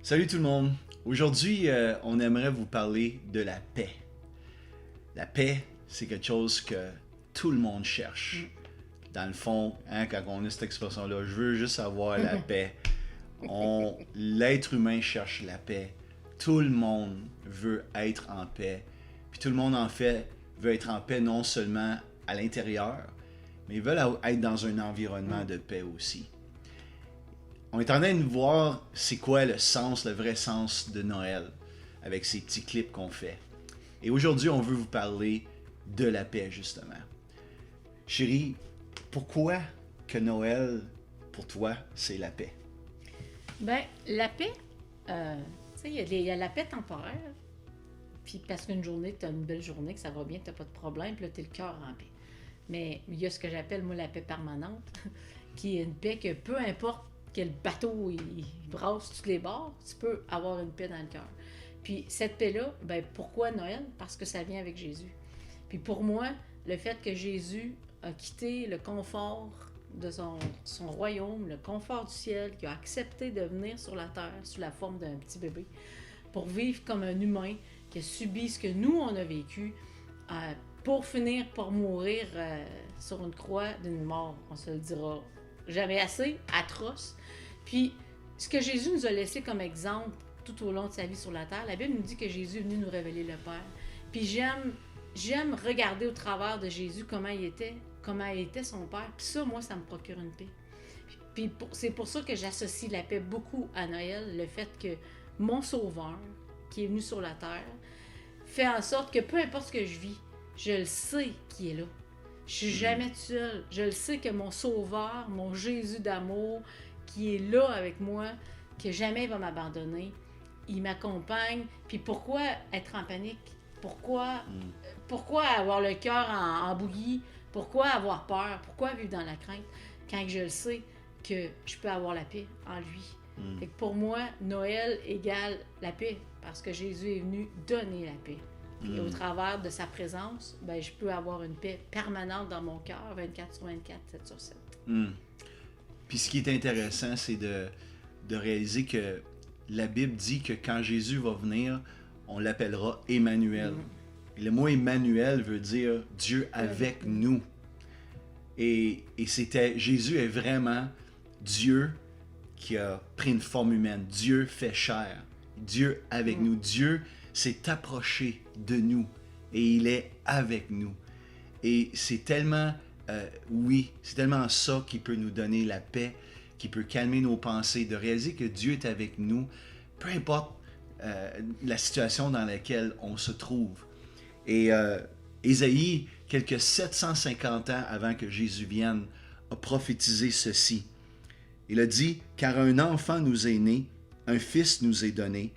Salut tout le monde. Aujourd'hui, on aimerait vous parler de la paix. La paix, c'est quelque chose que tout le monde cherche. Dans le fond, quand on a cette expression-là, je veux juste avoir la paix. L'être humain cherche la paix. Tout le monde veut être en paix. Puis tout le monde, en fait, veut être en paix non seulement à l'intérieur, mais ils veulent être dans un environnement de paix aussi. On est en train de voir c'est quoi le sens, le vrai sens de Noël avec ces petits clips qu'on fait. Et aujourd'hui, on veut vous parler de la paix, justement. Chérie, pourquoi que Noël, pour toi, c'est la paix? Ben, la paix, tu sais, il y a la paix temporaire. Puis parce qu'une journée, tu as une belle journée, que ça va bien, tu n'as pas de problème, puis là, tu es le cœur en paix. Mais il y a ce que j'appelle, moi, la paix permanente, qui est une paix que peu importe quel bateau il brasse tous les bords, tu peux avoir une paix dans le cœur. Puis cette paix-là, ben pourquoi Noël? Parce que ça vient avec Jésus. Puis pour moi, le fait que Jésus a quitté le confort de son royaume, le confort du ciel, qui a accepté de venir sur la terre sous la forme d'un petit bébé, pour vivre comme un humain, qui a subi ce que nous, on a vécu, pour finir par mourir sur une croix d'une mort, on se le dira jamais assez, atroce. Puis, ce que Jésus nous a laissé comme exemple tout au long de sa vie sur la terre, la Bible nous dit que Jésus est venu nous révéler le Père. Puis j'aime regarder au travers de Jésus comment il était son Père. Puis ça, moi, ça me procure une paix. Puis c'est pour ça que j'associe la paix beaucoup à Noël, le fait que mon Sauveur, qui est venu sur la terre, fait en sorte que peu importe ce que je vis, je le sais qui est là. Je suis jamais seule. Je le sais que mon Sauveur, mon Jésus d'amour, qui est là avec moi, que jamais il va m'abandonner, il m'accompagne. Puis pourquoi être en panique? Pourquoi avoir le cœur en bouillie? Pourquoi avoir peur? Pourquoi vivre dans la crainte? Quand je le sais que je peux avoir la paix en lui. Fait que pour moi, Noël égale la paix, parce que Jésus est venu donner la paix. Et au travers de sa présence, ben, je peux avoir une paix permanente dans mon cœur, 24 sur 24, 7 sur 7. Puis ce qui est intéressant, c'est de réaliser que la Bible dit que quand Jésus va venir, on l'appellera Emmanuel. Et le mot Emmanuel veut dire Dieu avec nous. Et Jésus est vraiment Dieu qui a pris une forme humaine. Dieu fait chair. Dieu avec nous. Dieu s'est approché de nous et il est avec nous. Et c'est tellement, c'est tellement ça qui peut nous donner la paix, qui peut calmer nos pensées, de réaliser que Dieu est avec nous, peu importe la situation dans laquelle on se trouve. Et Ésaïe, quelques 750 ans avant que Jésus vienne, a prophétisé ceci. Il a dit, « Car un enfant nous est né, un fils nous est donné,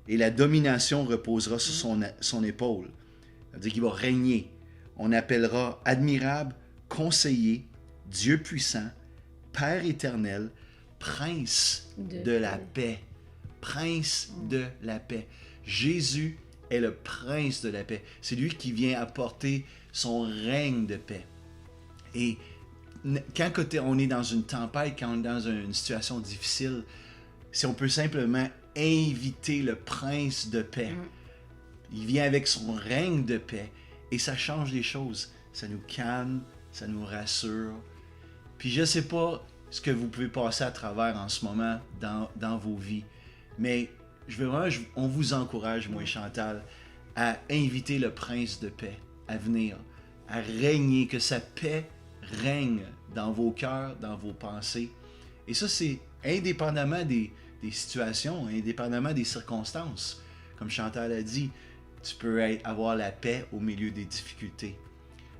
et la domination reposera sur son épaule. » C'est-à-dire qu'il va régner. On appellera admirable, conseiller, Dieu puissant, Père éternel, prince de la paix. Prince de la paix. Jésus est le prince de la paix. C'est lui qui vient apporter son règne de paix. Et quand on est dans une tempête, quand on est dans une situation difficile, si on peut simplement inviter le prince de paix, il vient avec son règne de paix et ça change les choses. Ça nous calme, ça nous rassure. Puis je ne sais pas ce que vous pouvez passer à travers en ce moment dans vos vies, mais on vous encourage, moi et Chantal, à inviter le prince de paix à venir, à régner, que sa paix règne dans vos cœurs, dans vos pensées. Et ça, c'est indépendamment des situations, indépendamment des circonstances. Comme Chantal a dit, tu peux avoir la paix au milieu des difficultés.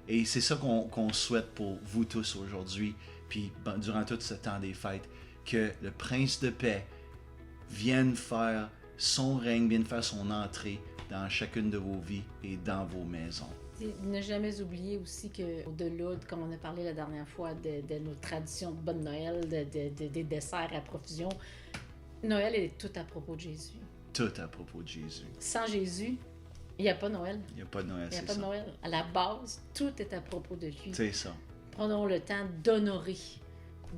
Et c'est ça qu'on souhaite pour vous tous aujourd'hui, puis durant tout ce temps des fêtes, que le prince de paix vienne faire son règne, vienne faire son entrée dans chacune de vos vies et dans vos maisons. Ne jamais oublier aussi qu'au-delà, comme on a parlé la dernière fois, de nos traditions de bonne Noël, des desserts à profusion, Noël est tout à propos de Jésus. Tout à propos de Jésus. Sans Jésus, il n'y a pas Noël. Il n'y a pas de Noël, Il n'y a pas de Noël. À la base, tout est à propos de lui. C'est ça. Prenons le temps d'honorer,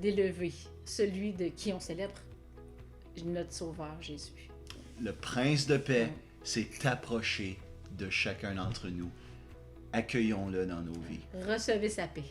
d'élever celui de qui on célèbre, notre Sauveur Jésus. le prince de paix s'est approché de chacun d'entre nous. Accueillons-le dans nos vies. Recevez sa paix.